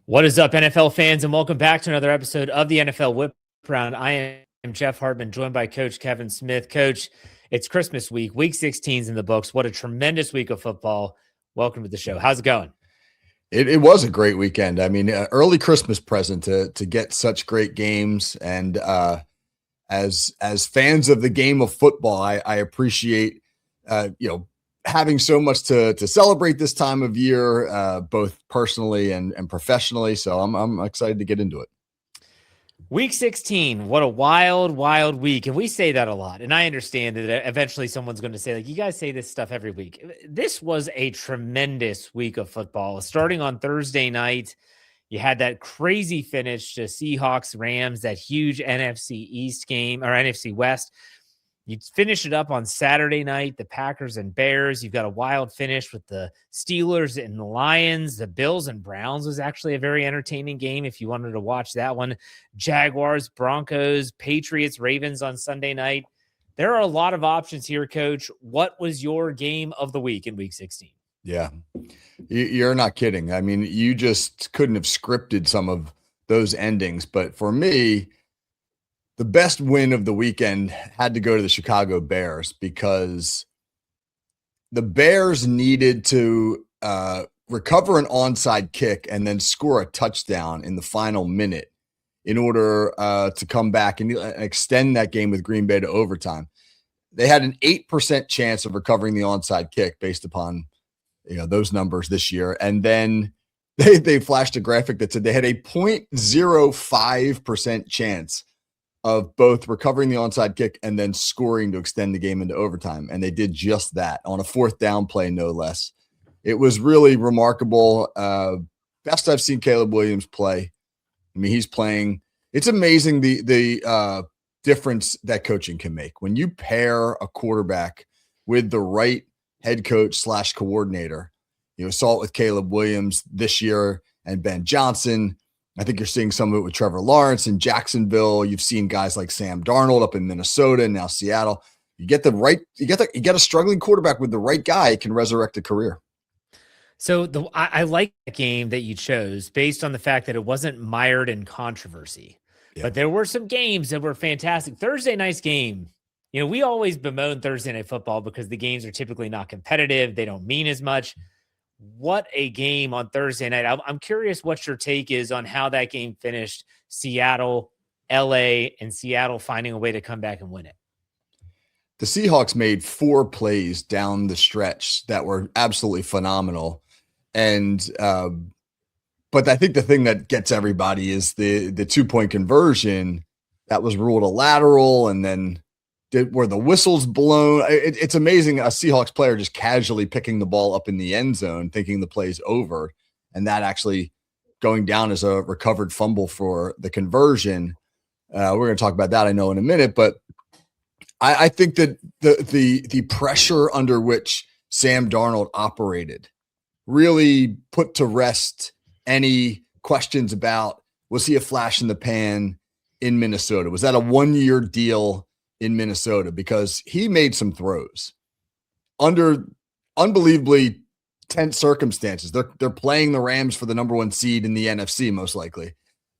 What is up, NFL fans, and welcome back to another episode of the NFL Whip Round. I am Jeff Hartman, joined by Coach Kevin Smith. Coach, it's Christmas week. Week 16 is in the books. What a tremendous week of football. Welcome to the show. How's it going? It was a great weekend. I mean, early Christmas present to get such great games, and as fans of the game of football, I appreciate having so much to celebrate this time of year, both personally and professionally. So I'm excited to get into it. Week 16, what a wild, wild week. And we say that a lot. And I understand that eventually someone's going to say, like, you guys say this stuff every week. This was a tremendous week of football. Starting on Thursday night, you had that crazy finish to Seahawks Rams, that huge NFC East game or NFC West. You finish it up on Saturday night, the Packers and Bears. You've got a wild finish with the Steelers and the Lions. The Bills and Browns was actually a very entertaining game if you wanted to watch that one. Jaguars, Broncos, Patriots, Ravens on Sunday night. There are a lot of options here, Coach. What was your game of the week in Week 16? Yeah, you're not kidding. I mean, you just couldn't have scripted some of those endings. But for me, the best win of the weekend had to go to the Chicago Bears because the Bears needed to recover an onside kick and then score a touchdown in the final minute in order to come back and extend that game with Green Bay to overtime. They had an 8% chance of recovering the onside kick based upon those numbers this year. And then they flashed a graphic that said they had a 0.05% chance of both recovering the onside kick and then scoring to extend the game into overtime. And they did just that on a fourth down play, no less. It was really remarkable. Best I've seen Caleb Williams play. I mean, he's playing. It's amazing the difference that coaching can make. When you pair a quarterback with the right head coach / coordinator, saw it with Caleb Williams this year and Ben Johnson. I think you're seeing some of it with Trevor Lawrence in Jacksonville. You've seen guys like Sam Darnold up in Minnesota and now Seattle. You get a struggling quarterback with the right guy, it can resurrect a career. So I like the game that you chose based on the fact that it wasn't mired in controversy. Yeah. But there were some games that were fantastic. Thursday night's game, we always bemoan Thursday night football because the games are typically not competitive. They don't mean as much. What a game on Thursday night. I'm curious what your take is on how that game finished. Seattle, LA, and Seattle finding a way to come back and win it. The Seahawks made 4 plays down the stretch that were absolutely phenomenal. And but I think the thing that gets everybody is the 2-point conversion that was ruled a lateral, and then were the whistles blown. It's amazing a Seahawks player just casually picking the ball up in the end zone, thinking the play's over, and that actually going down as a recovered fumble for the conversion. We're going to talk about that, I know, in a minute, but I think that the pressure under which Sam Darnold operated really put to rest any questions about, was he a flash in the pan in Minnesota? Was that a 1-year deal in Minnesota? Because he made some throws under unbelievably tense circumstances. They're playing the Rams for the number 1 seed in the NFC, most likely,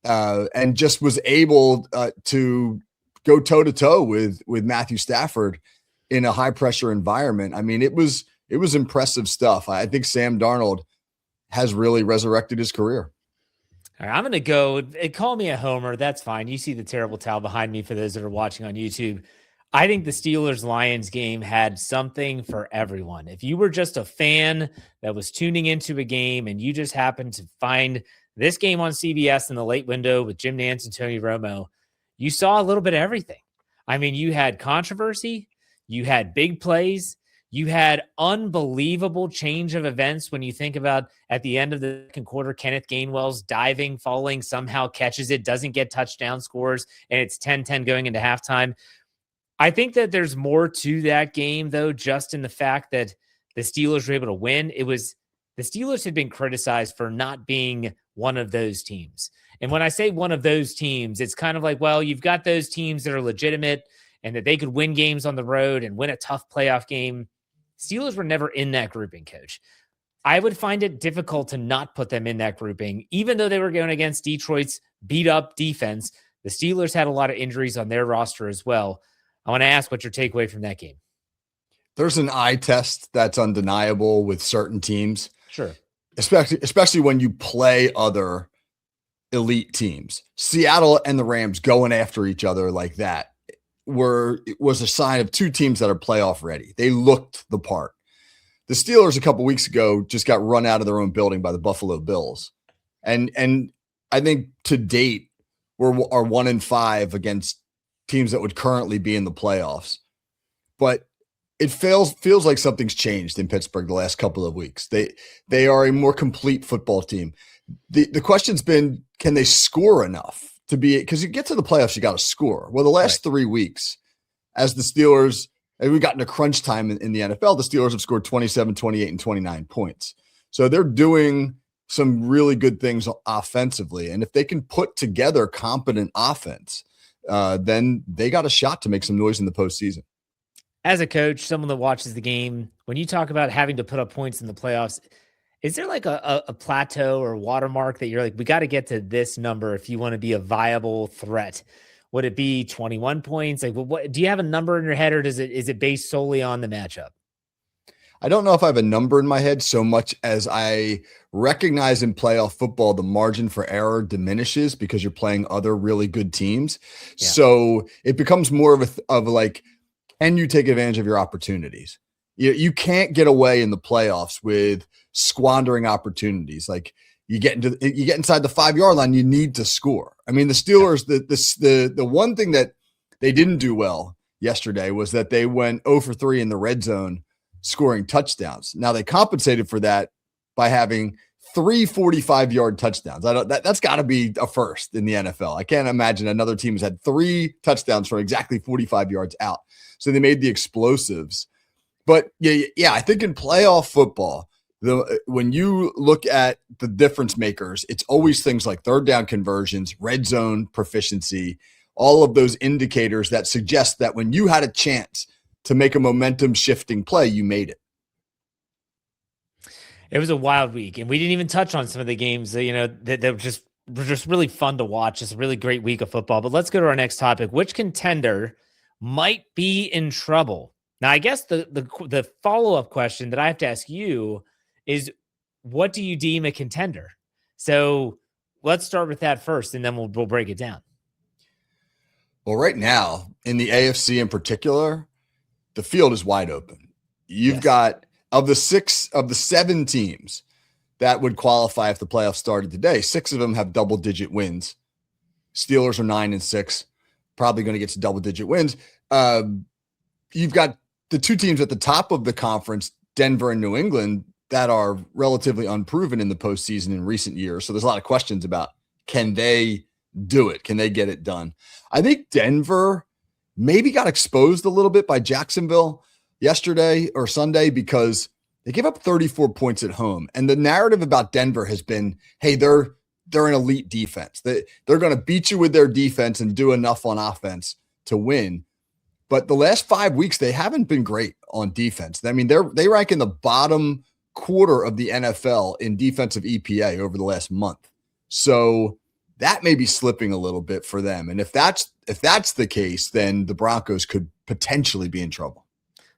and just was able to go toe to toe with Matthew Stafford in a high pressure environment. I mean, it was impressive stuff. I think Sam Darnold has really resurrected his career. All right, I'm going to go. Call me a homer. That's fine. You see the terrible towel behind me for those that are watching on YouTube. I think the Steelers-Lions game had something for everyone. If you were just a fan that was tuning into a game and you just happened to find this game on CBS in the late window with Jim Nantz and Tony Romo, you saw a little bit of everything. I mean, you had controversy, you had big plays, you had unbelievable change of events when you think about at the end of the second quarter, Kenneth Gainwell's diving, falling, somehow catches it, doesn't get touchdown scores, and it's 10-10 going into halftime. I think that there's more to that game, though, just in the fact that the Steelers were able to win. It was the Steelers had been criticized for not being one of those teams. And when I say one of those teams, it's kind of like, well, you've got those teams that are legitimate and that they could win games on the road and win a tough playoff game. Steelers were never in that grouping, Coach. I would find it difficult to not put them in that grouping, even though they were going against Detroit's beat up defense. The Steelers had a lot of injuries on their roster as well. I want to ask what your takeaway from that game. There's an eye test that's undeniable with certain teams. Sure. Especially when you play other elite teams. Seattle and the Rams going after each other like that was a sign of two teams that are playoff ready. They looked the part. The Steelers a couple weeks ago just got run out of their own building by the Buffalo Bills. And I think to date, are 1-5 against teams that would currently be in the playoffs. But it feels like something's changed in Pittsburgh the last couple of weeks. They are a more complete football team. The question's been, can they score enough to be, because you get to the playoffs, you got to score. Well, the last 3 weeks, as the Steelers, and we got into crunch time in the NFL, the Steelers have scored 27, 28, and 29 points. So they're doing some really good things offensively. And if they can put together competent offense, then they got a shot to make some noise in the postseason. As a coach, someone that watches the game, when you talk about having to put up points in the playoffs, is there like a plateau or watermark that you're like, we got to get to this number if you want to be a viable threat? Would it be 21 points? Like, what do you have a number in your head, or is it based solely on the matchup? I don't know if I have a number in my head so much as I recognize in playoff football, the margin for error diminishes because you're playing other really good teams. Yeah. So it becomes more of like, can you take advantage of your opportunities? You can't get away in the playoffs with squandering opportunities. Like you get inside the 5-yard line, you need to score. I mean, the Steelers, the one thing that they didn't do well yesterday was that they went 0 for 3 in the red zone, scoring touchdowns. Now they compensated for that by having 3 45-yard touchdowns. That's got to be a first in the NFL. I can't imagine another team has had 3 touchdowns from exactly 45 yards out. So they made the explosives. But yeah, I think in playoff football, when you look at the difference makers, it's always things like third down conversions, red zone proficiency, all of those indicators that suggest that when you had a chance to make a momentum shifting play, you made it. It was a wild week, and we didn't even touch on some of the games that were just really fun to watch. It's a really great week of football. But let's go to our next topic. Which contender might be in trouble? Now, I guess the follow-up question that I have to ask you is, what do you deem a contender? So let's start with that first, and then we'll break it down. Well, right now, in the AFC in particular, the field is wide open. You've got, of the 7 teams that would qualify if the playoffs started today, 6 of them have double-digit wins. Steelers are 9-6, probably going to get to double-digit wins. You've got the 2 teams at the top of the conference, Denver and New England, that are relatively unproven in the postseason in recent years. So there's a lot of questions about, can they do it? Can they get it done? I think Denver maybe got exposed a little bit by Jacksonville yesterday or Sunday because they gave up 34 points at home. And the narrative about Denver has been, hey, they're an elite defense. They're going to beat you with their defense and do enough on offense to win. But the last 5 weeks, they haven't been great on defense. I mean, they rank in the bottom quarter of the NFL in defensive EPA over the last month. So that may be slipping a little bit for them. And if that's the case, then the Broncos could potentially be in trouble.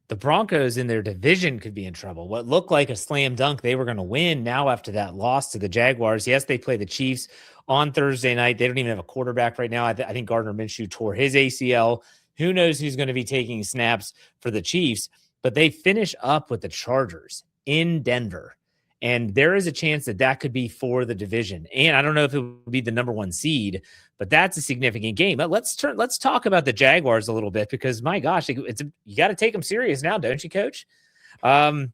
The Broncos in their division could be in trouble. What looked like a slam dunk, they were going to win now after that loss to the Jaguars. Yes, they play the Chiefs on Thursday night. They don't even have a quarterback right now. I think Gardner Minshew tore his ACL. Who knows who's going to be taking snaps for the Chiefs, but they finish up with the Chargers in Denver. And there is a chance that could be for the division. And I don't know if it would be the number 1 seed, but that's a significant game. But let's talk about the Jaguars a little bit, because my gosh, you got to take them serious now, don't you, Coach? I've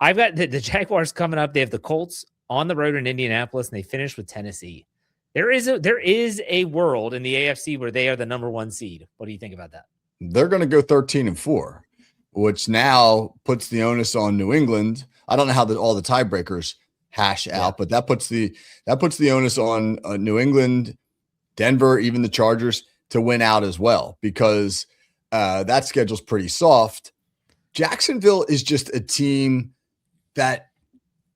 got the Jaguars coming up. They have the Colts on the road in Indianapolis, and they finish with Tennessee. There is a world in the AFC where they are the number 1 seed. What do you think about that? They're going to go 13-4, which now puts the onus on New England. I don't know how all the tiebreakers hash out, but that puts the onus on New England, Denver, even the Chargers to win out as well, because that schedule's pretty soft. Jacksonville is just a team that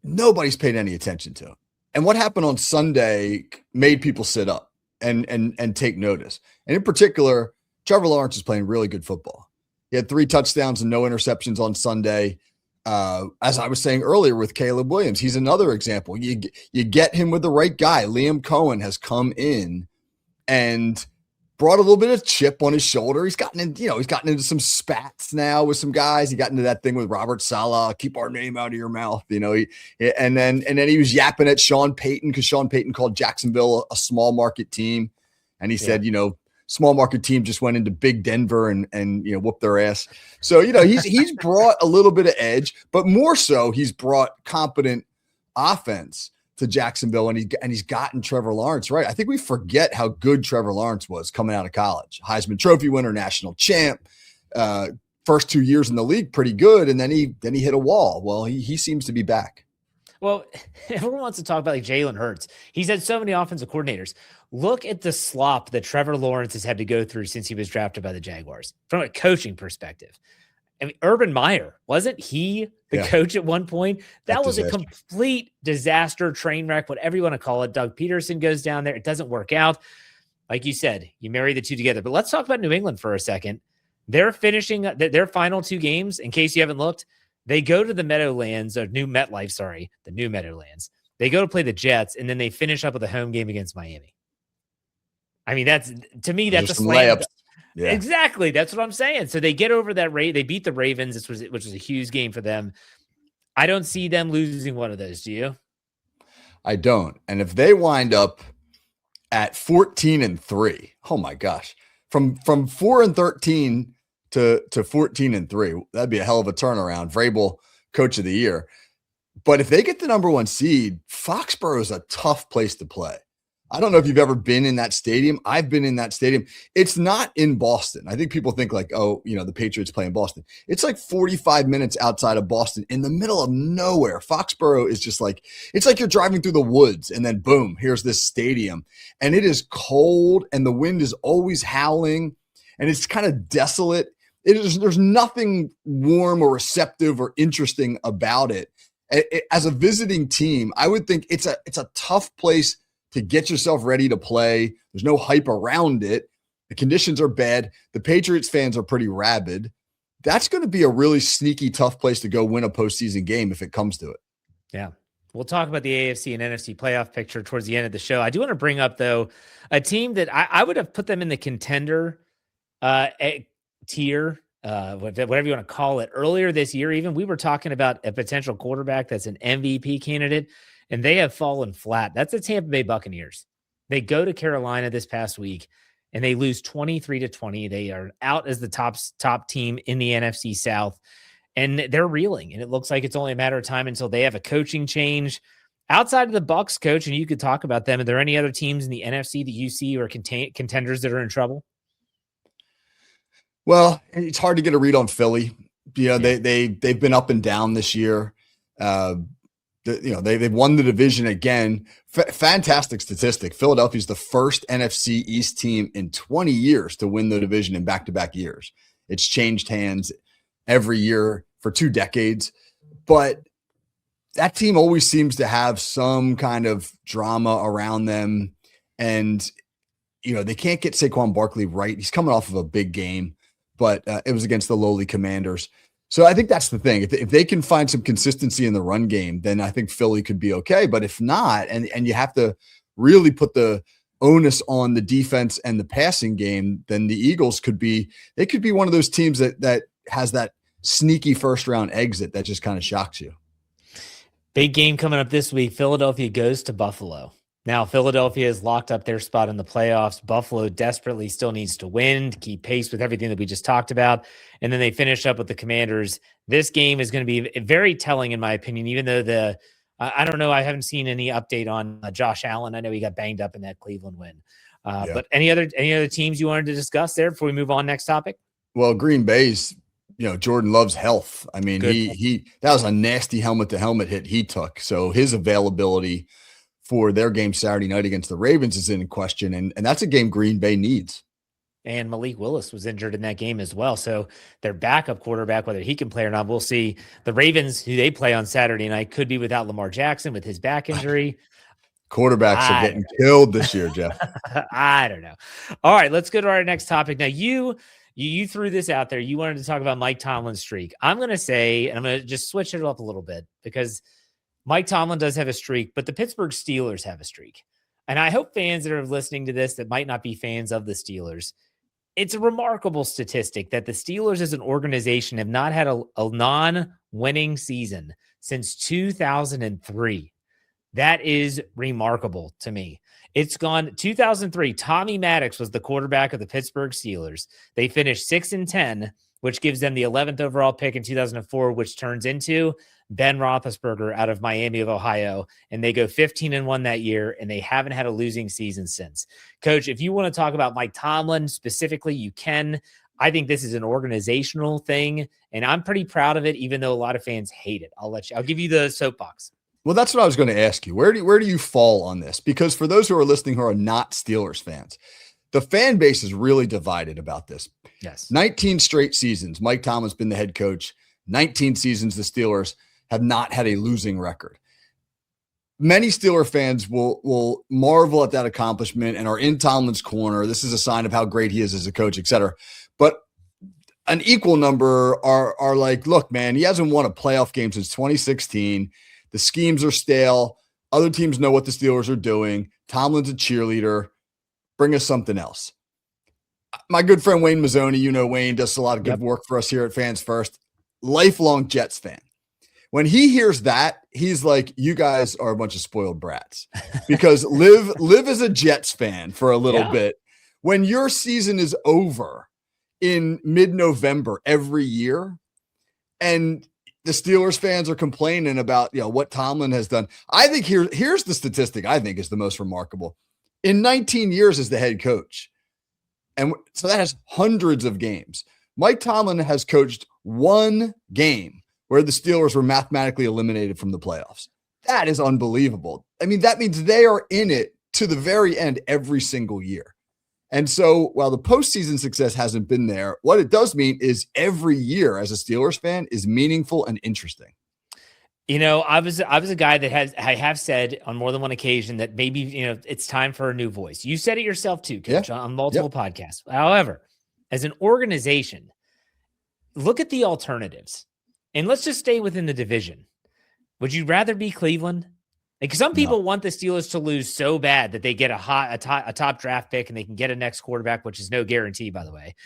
nobody's paid any attention to. And what happened on Sunday made people sit up and take notice. And in particular, Trevor Lawrence is playing really good football. He had 3 touchdowns and no interceptions on Sunday. As I was saying earlier with Caleb Williams, he's another example. You get him with the right guy. Liam Cohen has come in and brought a little bit of chip on his shoulder. He's gotten into some spats now with some guys. He got into that thing with Robert Saleh, keep our name out of your mouth. And then he was yapping at Sean Payton because Sean Payton called Jacksonville a small market team. And he said, small market team just went into big Denver and whooped their ass. So, he's brought a little bit of edge, but more so he's brought competent offense to Jacksonville, and he's gotten Trevor Lawrence right. I think we forget how good Trevor Lawrence was coming out of college. Heisman Trophy winner, national champ, first 2 years in the league, pretty good, and then he hit a wall. Well, he seems to be back. Well, everyone wants to talk about like Jalen Hurts. He's had so many offensive coordinators. Look at the slop that Trevor Lawrence has had to go through since he was drafted by the Jaguars from a coaching perspective. I mean, Urban Meyer, wasn't he the coach at one point? That was a complete disaster, train wreck, whatever you want to call it. Doug Peterson goes down there. It doesn't work out. Like you said, you marry the two together. But let's talk about New England for a second. They're finishing their final 2 games. In case you haven't looked, they go to the Meadowlands, or New MetLife, sorry, the New Meadowlands. They go to play the Jets, and then they finish up with a home game against Miami. I mean, that's a slam. Yeah. Exactly. That's what I'm saying. So they get over that they beat the Ravens, which was a huge game for them. I don't see them losing one of those. Do you? I don't. And if they wind up at 14-3, oh my gosh, from 4-13 to 14-3, that'd be a hell of a turnaround. Vrabel, coach of the year. But if they get the number 1 seed, Foxborough is a tough place to play. I don't know if you've ever been in that stadium. I've been in that stadium. It's not in Boston. I think people think like, the Patriots play in Boston. It's like 45 minutes outside of Boston in the middle of nowhere. Foxborough is just like, it's like you're driving through the woods and then boom, here's this stadium. And it is cold and the wind is always howling and it's kind of desolate. There's nothing warm or receptive or interesting about it. As a visiting team, I would think it's a tough place to get yourself ready to play. There's no hype around it. The conditions are bad. The Patriots fans are pretty rabid. That's going to be a really sneaky, tough place to go win a postseason game if it comes to it. Yeah. We'll talk about the AFC and NFC playoff picture towards the end of the show. I do want to bring up, though, a team that I would have put them in the contender tier, whatever you want to call it. Earlier this year, even, we were talking about a potential quarterback that's an MVP candidate, and they have fallen flat. That's the Tampa Bay Buccaneers. They go to Carolina this past week, and they lose 23-20. They are out as the top team in the NFC South, and they're reeling. And it looks like it's only a matter of time until they have a coaching change. Outside of the Bucs, coach, and you could talk about them, are there any other teams in the NFC that you see or contenders that are in trouble? Well, it's hard to get a read on Philly. They've been up and down this year. They've won the division again. Fantastic statistic. Philadelphia's the first NFC East team in 20 years to win the division in back-to-back years. It's changed hands every year for 2 decades. But that team always seems to have some kind of drama around them. And, they can't get Saquon Barkley right. He's coming off of a big game, but it was against the lowly Commanders. So I think that's the thing. If they can find some consistency in the run game, then I think Philly could be okay. But if not, and you have to really put the onus on the defense and the passing game, then the Eagles could be one of those teams that has that sneaky first round exit that just kind of shocks you. Big game coming up this week. Philadelphia goes to Buffalo. Now, Philadelphia has locked up their spot in the playoffs. Buffalo desperately still needs to win to keep pace with everything that we just talked about. And then they finish up with the Commanders. This game is going to be very telling, in my opinion, even though I don't know, I haven't seen any update on Josh Allen. I know he got banged up in that Cleveland win. But any other teams you wanted to discuss there before we move on next topic? Well, Green Bay's, Jordan Love's health. I mean, that was a nasty helmet-to-helmet hit he took. So his availability for their game Saturday night against the Ravens is in question, and that's a game Green Bay needs. and Malik Willis was injured in that game as well. So their backup quarterback, whether he can play or not, we'll see. The Ravens, who they play on Saturday night, could be without Lamar Jackson with his back injury. Quarterbacks are getting killed this year, Jeff. I don't know. All right, let's go to our next topic. Now, you threw this out there. You wanted to talk about Mike Tomlin's streak. I'm going to say, and I'm going to just switch it up a little bit because Mike Tomlin does have a streak, but the Pittsburgh Steelers have a streak. And I hope fans that are listening to this that might not be fans of the Steelers, it's a remarkable statistic that the Steelers as an organization have not had a non-winning season since 2003. That is remarkable to me. It's gone 2003. Tommy Maddox was the quarterback of the Pittsburgh Steelers. They finished 6-10, which gives them the 11th overall pick in 2004, which turns into Ben Roethlisberger out of Miami of Ohio. And they go 15-1 that year, and they haven't had a losing season since. Coach, if you want to talk about Mike Tomlin specifically, you can. I think this is an organizational thing, and I'm pretty proud of it, even though a lot of fans hate it. I'll give you the soapbox. Well, that's what I was going to ask you. Where do you fall on this? Because for those who are listening who are not Steelers fans, the fan base is really divided about this. Yes. 19 straight seasons. Mike Tomlin's been the head coach. 19 seasons the Steelers have not had a losing record. Many Steeler fans will marvel at that accomplishment and are in Tomlin's corner. This is a sign of how great he is as a coach, et cetera. But an equal number are like, look, man, he hasn't won a playoff game since 2016. The schemes are stale. Other teams know what the Steelers are doing. Tomlin's a cheerleader. Bring us something else. My good friend Wayne Mazzoni, you know Wayne, does a lot of good work for us here at Fans First. Lifelong Jets fan. When he hears that, he's like, you guys are a bunch of spoiled brats. Because live as a Jets fan for a little bit. When your season is over in mid-November every year, and the Steelers fans are complaining about, what Tomlin has done. I think here's the statistic I think is the most remarkable. In 19 years as the head coach, and so that has hundreds of games, Mike Tomlin has coached one game where the Steelers were mathematically eliminated from the playoffs. That is unbelievable. I mean, that means they are in it to the very end every single year. And so while the postseason success hasn't been there, what it does mean is every year as a Steelers fan is meaningful and interesting. I was a guy that I have said on more than one occasion that maybe, it's time for a new voice. You said it yourself too, Coach, on multiple podcasts. However, as an organization, look at the alternatives and let's just stay within the division. Would you rather be Cleveland? Like some people want the Steelers to lose so bad that they get a top draft pick and they can get a next quarterback, which is no guarantee, by the way.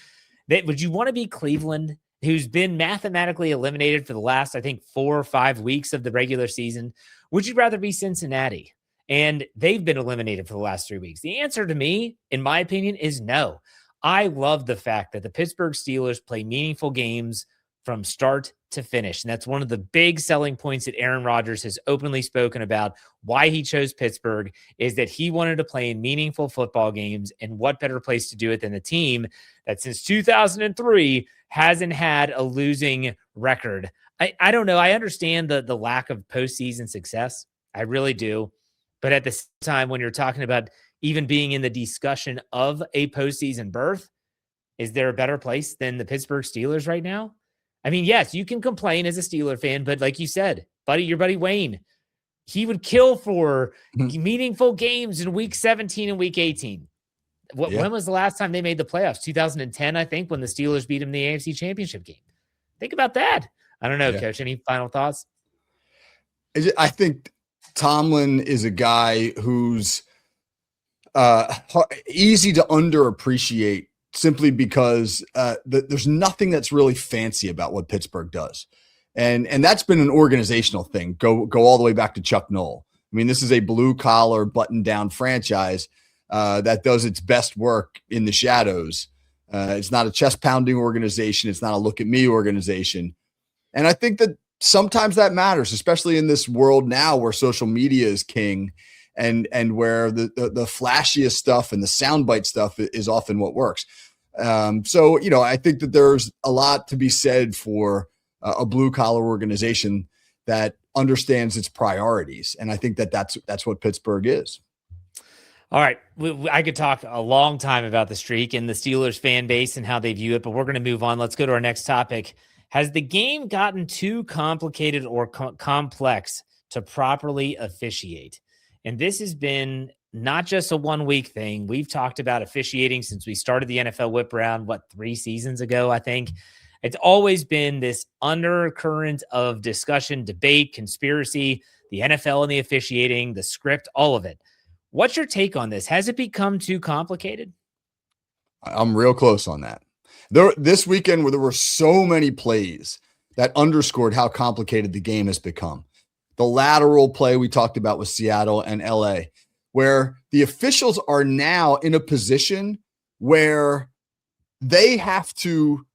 Would you want to be Cleveland, who's been mathematically eliminated for the last, I think, 4 or 5 weeks of the regular season? Would you rather be Cincinnati? And they've been eliminated for the last 3 weeks. The answer to me, in my opinion, is no. I love the fact that the Pittsburgh Steelers play meaningful games from start to finish. And that's one of the big selling points that Aaron Rodgers has openly spoken about why he chose Pittsburgh is that he wanted to play in meaningful football games. And what better place to do it than the team that since 2003 hasn't had a losing record. I don't know. I understand the lack of postseason success. I really do. But at the same time, when you're talking about even being in the discussion of a postseason berth, is there a better place than the Pittsburgh Steelers right now? I mean, yes, you can complain as a Steeler fan, but like you said, your buddy Wayne, he would kill for meaningful games in week 17 and week 18. When was the last time they made the playoffs? 2010, I think, when the Steelers beat him in the AFC Championship game. Think about that. I don't know, Coach. Any final thoughts? I think Tomlin is a guy who's easy to underappreciate simply because there's nothing that's really fancy about what Pittsburgh does. And that's been an organizational thing. Go all the way back to Chuck Noll. I mean, this is a blue-collar, button-down franchise that does its best work in the shadows. It's not a chest-pounding organization. It's not a look-at-me organization. And I think that sometimes that matters, especially in this world now where social media is king and where the flashiest stuff and the soundbite stuff is often what works. So, I think that there's a lot to be said for a blue-collar organization that understands its priorities. And I think that that's what Pittsburgh is. All right. I could talk a long time about the streak and the Steelers fan base and how they view it, but we're going to move on. Let's go to our next topic. Has the game gotten too complicated or complex to properly officiate? And this has been not just a 1 week thing. We've talked about officiating since we started the NFL whip around, 3 seasons ago, I think. It's always been this undercurrent of discussion, debate, conspiracy, the NFL and the officiating, the script, all of it. What's your take on this? Has it become too complicated? I'm real close on that. This weekend where there were so many plays that underscored how complicated the game has become. The lateral play we talked about with Seattle and LA, where the officials are now in a position where they have to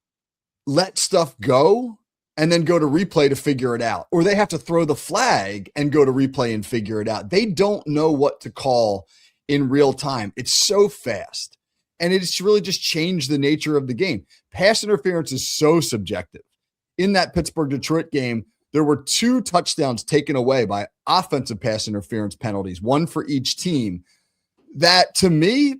let stuff go and then go to replay to figure it out, or they have to throw the flag and go to replay and figure it out. They don't know what to call in real time. It's so fast, and it's really just changed the nature of the game. Pass interference is so subjective. In that Pittsburgh-Detroit game, there were 2 touchdowns taken away by offensive pass interference penalties, 1 for each team. That, to me,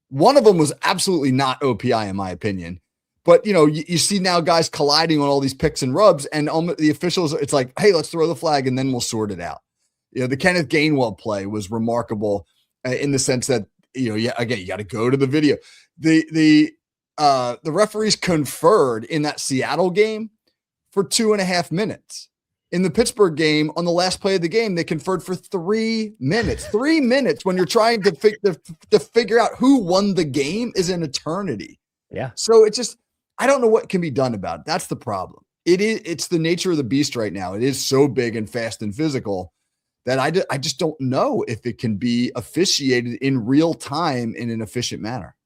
one of them was absolutely not OPI, in my opinion. But, you see now guys colliding on all these picks and rubs, and the officials, it's like, hey, let's throw the flag and then we'll sort it out. The Kenneth Gainwell play was remarkable in the sense that, again, you got to go to the video. The referees conferred in that Seattle game for 2.5 minutes. In the Pittsburgh game, on the last play of the game, they conferred for 3 minutes. 3 minutes when you're trying to figure out who won the game is an eternity. Yeah. So it's just, I don't know what can be done about it. That's the problem. It's the nature of the beast right now. It is so big and fast and physical that I just don't know if it can be officiated in real time in an efficient manner.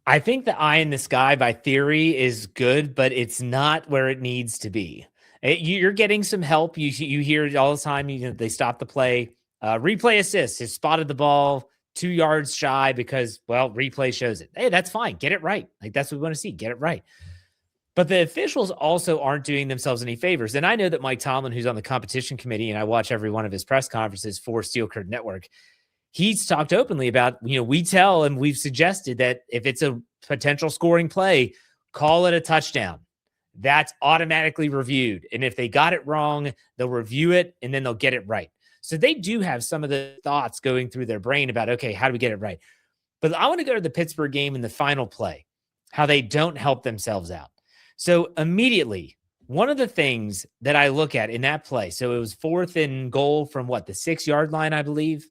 I think the eye in the sky by theory is good, but it's not where it needs to be. You're getting some help. You hear it all the time. They stop the play. Replay assist has spotted the ball 2 yards shy because, replay shows it. Hey, that's fine. Get it right. That's what we want to see. Get it right. But the officials also aren't doing themselves any favors. And I know that Mike Tomlin, who's on the competition committee, and I watch every one of his press conferences for Steel Curtain Network, he's talked openly about, we tell and we've suggested that if it's a potential scoring play, call it a touchdown. That's automatically reviewed. And if they got it wrong, they'll review it and then they'll get it right. So they do have some of the thoughts going through their brain about, okay, how do we get it right? But I want to go to the Pittsburgh game in the final play, how they don't help themselves out. So immediately, one of the things that I look at in that play, so it was 4th and goal from the 6-yard line, I believe.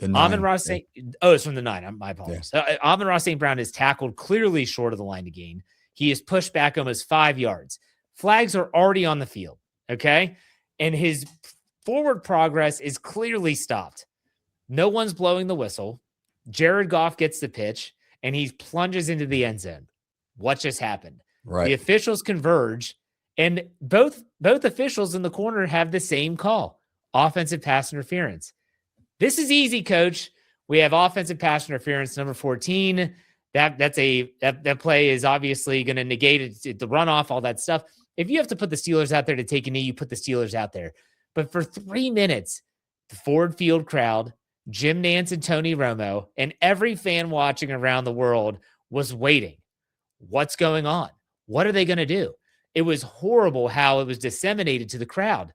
Amon-Ra St. it's from the 9. My apologies. Yeah. Amon-Ra St. Brown is tackled clearly short of the line to gain. He is pushed back almost 5 yards. Flags are already on the field, okay? And his forward progress is clearly stopped. No one's blowing the whistle. Jared Goff gets the pitch, and he plunges into the end zone. What just happened? Right. The officials converge, and both officials in the corner have the same call: offensive pass interference. This is easy, coach. We have offensive pass interference, number 14. That play is obviously going to negate it, the runoff, all that stuff. If you have to put the Steelers out there to take a knee, you put the Steelers out there. But for 3 minutes, the Ford Field crowd, Jim Nantz and Tony Romo, and every fan watching around the world was waiting. What's going on? What are they going to do? It was horrible how it was disseminated to the crowd.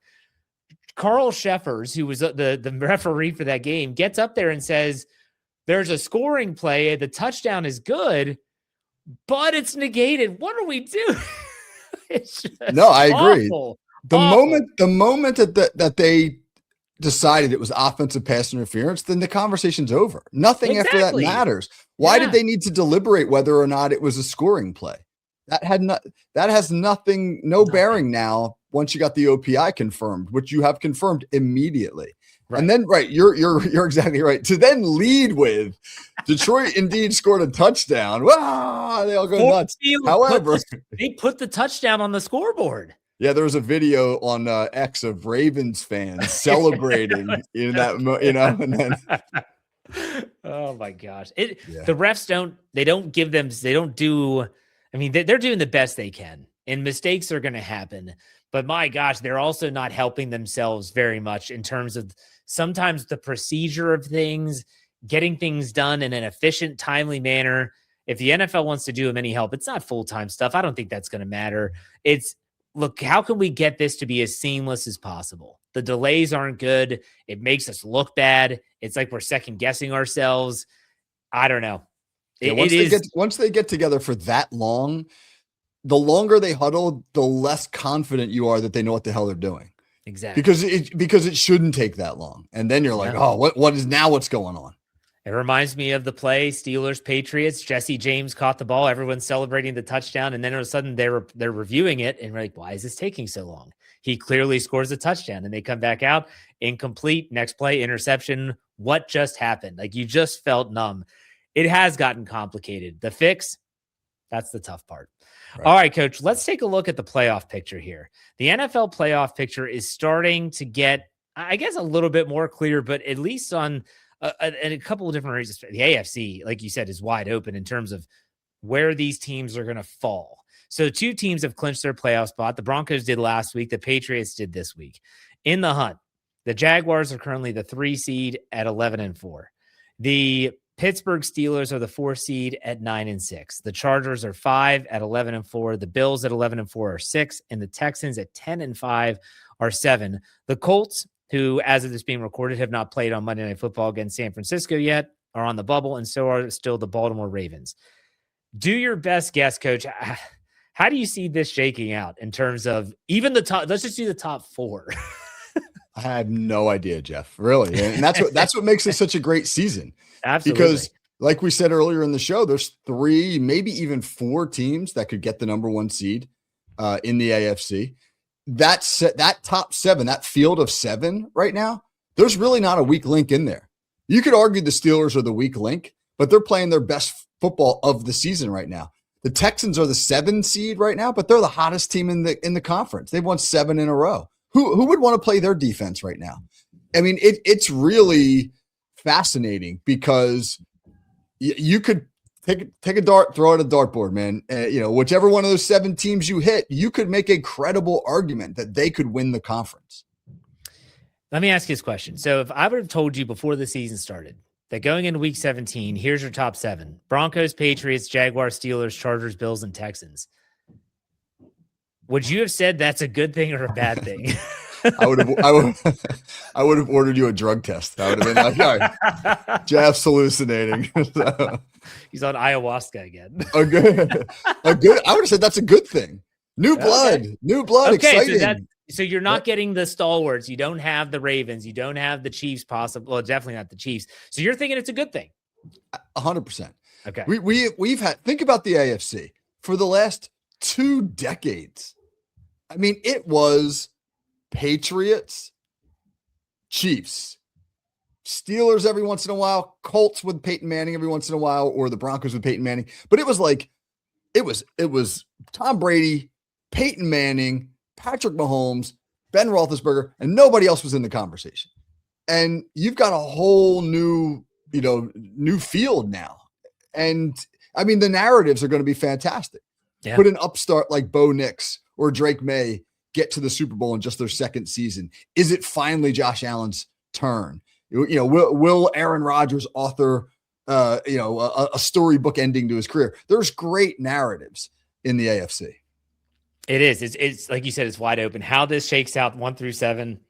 Carl Sheffers, who was the referee for that game, gets up there and says, there's a scoring play. The touchdown is good, but it's negated. What are we doing? No, I agree. Awful. The moment that they decided it was offensive pass interference, then the conversation's over. Nothing after that matters. Why did they need to deliberate whether or not it was a scoring play? That has nothing, no bearing now once you got the OPI confirmed, which you have confirmed immediately. Right. And then, you're exactly right. To then lead with Detroit indeed scored a touchdown. Wow, they all go nuts. However, they put the touchdown on the scoreboard. Yeah, there was a video on X of Ravens fans celebrating in that, and then. Oh my gosh. The refs don't do, they're doing the best they can, and mistakes are going to happen, but my gosh, they're also not helping themselves very much in terms of sometimes the procedure of things, getting things done in an efficient, timely manner. If the NFL wants to do them any help, it's not full-time stuff. I don't think that's going to matter. It's, look, how can we get this to be as seamless as possible? The delays aren't good. It makes us look bad. It's like we're second guessing ourselves. I don't know. Yeah, once they get together for that long, the longer they huddle, the less confident you are that they know what the hell they're doing. Exactly. Because it shouldn't take that long. And then you're like, oh, what's going on? It reminds me of the play Steelers Patriots. Jesse James caught the ball. Everyone's celebrating the touchdown, and then all of a sudden they're reviewing it, and we're like, why is this taking so long? He clearly scores a touchdown, and they come back out incomplete. Next play, interception. What just happened? Like, you just felt numb. It has gotten complicated. The fix, that's the tough part. Right. All right, Coach, let's take a look at the playoff picture here. The NFL playoff picture is starting to get, I guess, a little bit more clear, but at least on a couple of different reasons. The AFC, like you said, is wide open in terms of where these teams are going to fall. So 2 teams have clinched their playoff spot. The Broncos did last week. The Patriots did this week. In the hunt, the Jaguars are currently the 3 seed at 11-4. The Pittsburgh Steelers are the 4 seed at 9-6. The Chargers are 5 at 11-4. The Bills at 11-4 are 6, and the Texans at 10-5 are 7. The Colts, who, as of this being recorded, have not played on Monday Night Football against San Francisco yet, are on the bubble, and so are still the Baltimore Ravens. Do your best guess, Coach. How do you see this shaking out in terms of even the top? Let's just do the top 4. I have no idea, Jeff. Really, and that's what makes it such a great season. Absolutely. Because, like we said earlier in the show, there's 3, maybe even 4 teams that could get the number 1 seed in the AFC. That top 7, that field of 7 right now, there's really not a weak link in there. You could argue the Steelers are the weak link, but they're playing their best football of the season right now. The Texans are the 7 seed right now, but they're the hottest team in the conference. They've won 7 in a row. Who would want to play their defense right now? I mean, it's really fascinating because you could take a dart, throw it at a dartboard, man. Whichever one of those 7 teams you hit, you could make a credible argument that they could win the conference. Let me ask you this question. So if I would have told you before the season started that going into week 17, here's your top 7: Broncos, Patriots, Jaguars, Steelers, Chargers, Bills, and Texans, would you have said that's a good thing or a bad thing? I would have ordered you a drug test. I would have been like, all right, Jeff's hallucinating. So, he's on ayahuasca again. A good. I would have said that's a good thing. New blood, Okay, exciting. So you're not getting the stalwarts. You don't have the Ravens. You don't have the Chiefs. Possible. Well, definitely not the Chiefs. So you're thinking it's a good thing. 100%. Okay. We've had, think about the AFC for the last 2 decades. I mean, it was Patriots, Chiefs, Steelers every once in a while, Colts with Peyton Manning every once in a while, or the Broncos with Peyton Manning. But it was Tom Brady, Peyton Manning, Patrick Mahomes, Ben Roethlisberger, and nobody else was in the conversation. And you've got a whole new field now. And I mean, the narratives are going to be fantastic. Yeah. Put an upstart like Bo Nix or Drake May get to the Super Bowl in just their 2nd season. Is it finally Josh Allen's turn? Will Aaron Rodgers author a storybook ending to his career? There's great narratives in the AFC. It is. It's like you said, it's wide open. How this shakes out 1 through 7,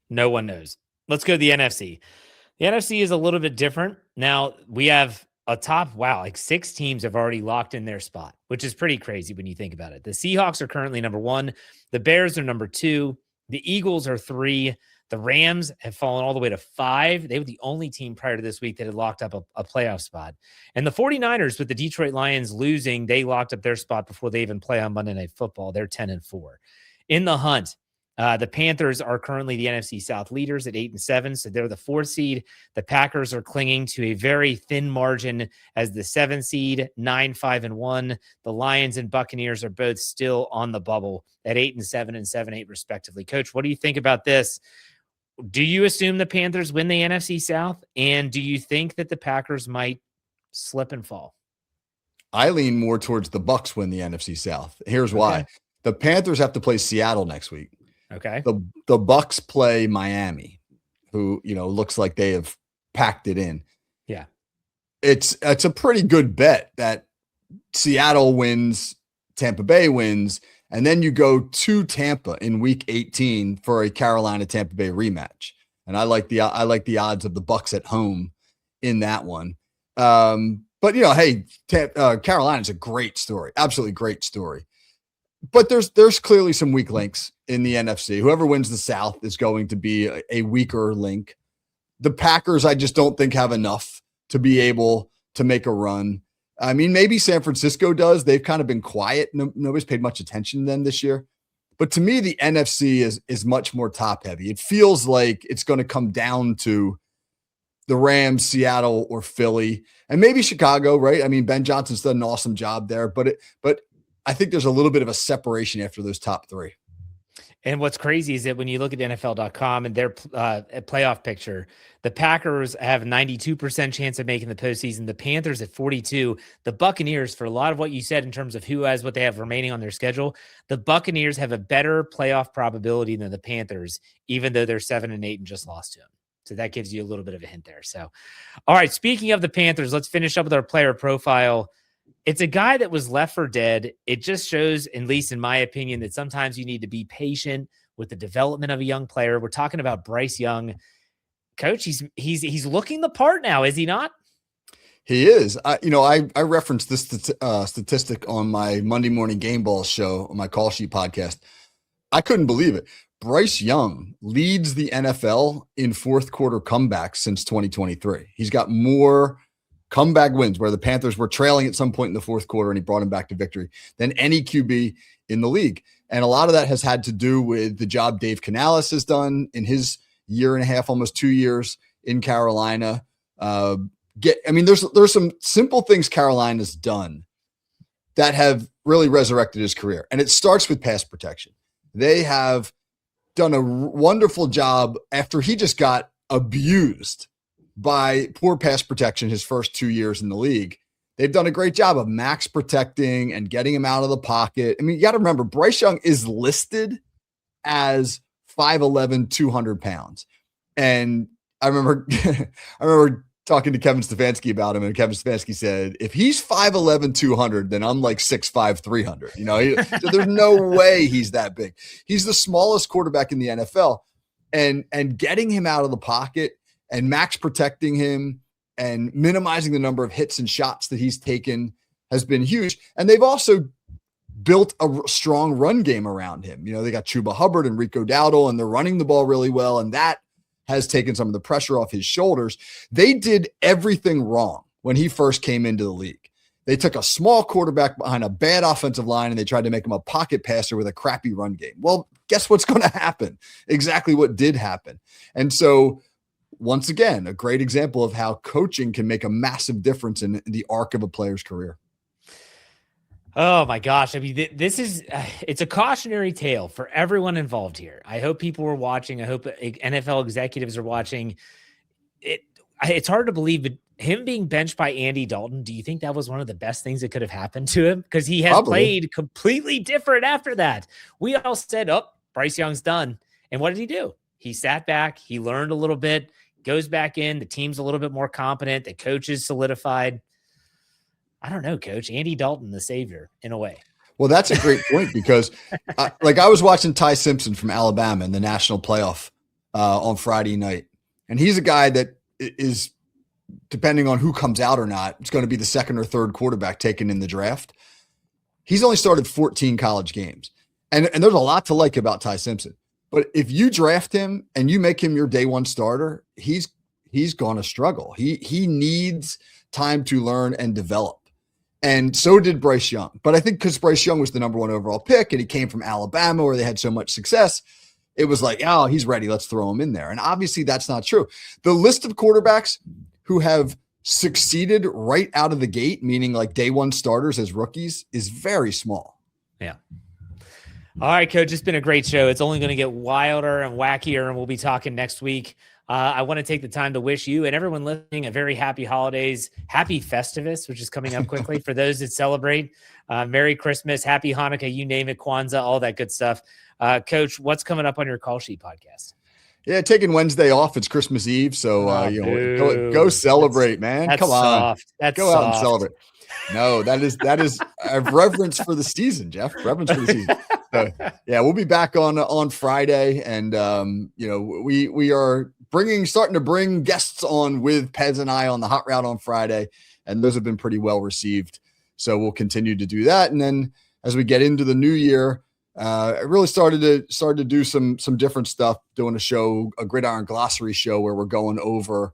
no one knows. Let's go to the NFC. The NFC is a little bit different. Now we have a top, 6 teams have already locked in their spot, which is pretty crazy when you think about it. The Seahawks are currently number 1. The Bears are number 2. The Eagles are 3. The Rams have fallen all the way to 5. They were the only team prior to this week that had locked up a playoff spot. And the 49ers, with the Detroit Lions losing, they locked up their spot before they even play on Monday Night Football. They're 10-4. In the hunt, the Panthers are currently the NFC South leaders at 8-7, so they're the 4th seed. The Packers are clinging to a very thin margin as the 7th seed, 9-5-1. The Lions and Buccaneers are both still on the bubble at 8-7 and 7-8 respectively. Coach, what do you think about this? Do you assume the Panthers win the NFC South? And do you think that the Packers might slip and fall? I lean more towards the Bucs win the NFC South. Here's why. The Panthers have to play Seattle next week. Okay. The Bucs play Miami. who, looks like they have packed it in. Yeah. It's a pretty good bet that Seattle wins, Tampa Bay wins, and then you go to Tampa in week 18 for a Carolina Tampa Bay rematch. And I like the odds of the Bucks at home in that one. But hey, Carolina's a great story, absolutely great story. But there's clearly some weak links in the NFC. Whoever wins the South is going to be a weaker link. The Packers, I just don't think have enough to be able to make a run. I mean, maybe San Francisco does. They've kind of been quiet. Nobody's paid much attention to them this year. But to me, the NFC is much more top heavy. It feels like it's going to come down to the Rams, Seattle, or Philly, and maybe Chicago, right? I mean, Ben Johnson's done an awesome job there, but I think there's a little bit of a separation after those top three. And what's crazy is that when you look at NFL.com and their playoff picture, the Packers have a 92% chance of making the postseason. The Panthers at 42. The Buccaneers, for a lot of what you said in terms of who has what they have remaining on their schedule, the Buccaneers have a better playoff probability than the Panthers, even though they're 7-8 and just lost to them. So that gives you a little bit of a hint there. So, all right, speaking of the Panthers, let's finish up with our player profile. It's a guy that was left for dead. It just shows, at least in my opinion, that sometimes you need to be patient with the development of a young player. We're talking about Bryce Young. Coach, he's looking the part now, is he not? He is. I referenced this statistic on my Monday Morning Game Balls show on my Call Sheet podcast. I couldn't believe it. Bryce Young leads the NFL in fourth quarter comebacks since 2023. He's got more comeback wins where the Panthers were trailing at some point in the fourth quarter and he brought him back to victory than any QB in the league. And a lot of that has had to do with the job Dave Canales has done in his year and a half, almost 2 years in Carolina. There's some simple things Carolina's done that have really resurrected his career. And it starts with pass protection. They have done a wonderful job after he just got abused by poor pass protection his first 2 years in the league. They've done a great job of max protecting and getting him out of the pocket. I mean, you got to remember, Bryce Young is listed as 5'11", 200 pounds. And I remember talking to Kevin Stefanski about him, and Kevin Stefanski said, if he's 5'11", 200, then I'm like 6'5", 300. So there's no way he's that big. He's the smallest quarterback in the NFL. And getting him out of the pocket and max protecting him and minimizing the number of hits and shots that he's taken has been huge. And they've also built a strong run game around him. They got Chuba Hubbard and Rico Dowdle, and they're running the ball really well. And that has taken some of the pressure off his shoulders. They did everything wrong when he first came into the league. They took a small quarterback behind a bad offensive line, and they tried to make him a pocket passer with a crappy run game. Well, guess what's going to happen? Exactly what did happen. And so, once again, a great example of how coaching can make a massive difference in the arc of a player's career. Oh my gosh. I mean, it's a cautionary tale for everyone involved here. I hope people were watching. I hope NFL executives are watching. It's hard to believe, but him being benched by Andy Dalton, do you think that was one of the best things that could have happened to him? Because he has played completely different after that. We all said, Bryce Young's done. And what did he do? He sat back. He learned a little bit, goes back in. The team's a little bit more competent. The coach is solidified. I don't know, Coach. Andy Dalton, the savior, in a way. Well, that's a great point because I was watching Ty Simpson from Alabama in the national playoff on Friday night. And he's a guy that is, depending on who comes out or not, it's going to be the second or third quarterback taken in the draft. He's only started 14 college games. And there's a lot to like about Ty Simpson. But if you draft him and you make him your day one starter, he's going to struggle. He needs time to learn and develop. And so did Bryce Young. But I think because Bryce Young was the number one overall pick and he came from Alabama where they had so much success, it was like, he's ready. Let's throw him in there. And obviously that's not true. The list of quarterbacks who have succeeded right out of the gate, meaning like day one starters as rookies, is very small. Yeah. All right, Coach, it's been a great show. It's only going to get wilder and wackier, and we'll be talking next week. I want to take the time to wish you and everyone listening a very happy holidays, happy Festivus, which is coming up quickly for those that celebrate. Merry Christmas, happy Hanukkah, you name it, Kwanzaa, all that good stuff. Coach, what's coming up on your Call Sheet podcast? Yeah, taking Wednesday off. It's Christmas Eve, so you know, go celebrate, man. That's Come on, soft. That's go out and soft. celebrate. No, that is I have reverence for the season, Jeff. Reverence for the season. So, yeah, we'll be back on Friday, and you know, we are starting to bring guests on with Pez and I on the hot route on Friday, and those have been pretty well received. So we'll continue to do that, and then as we get into the new year, I really started to do some different stuff, doing a Gridiron Glossary show where we're going over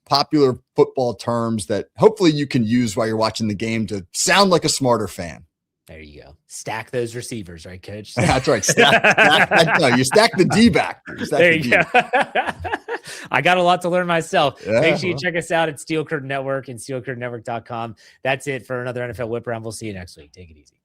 popular football terms that hopefully you can use while you're watching the game to sound like a smarter fan. There you go. Stack those receivers, right, Coach? That's right. No, you stack the D back. There you go. I got a lot to learn myself. Yeah, Make sure you check us out at Steel Curtain Network and steelcurtainnetwork.com. That's it for another NFL Whip Around. We'll see you next week. Take it easy.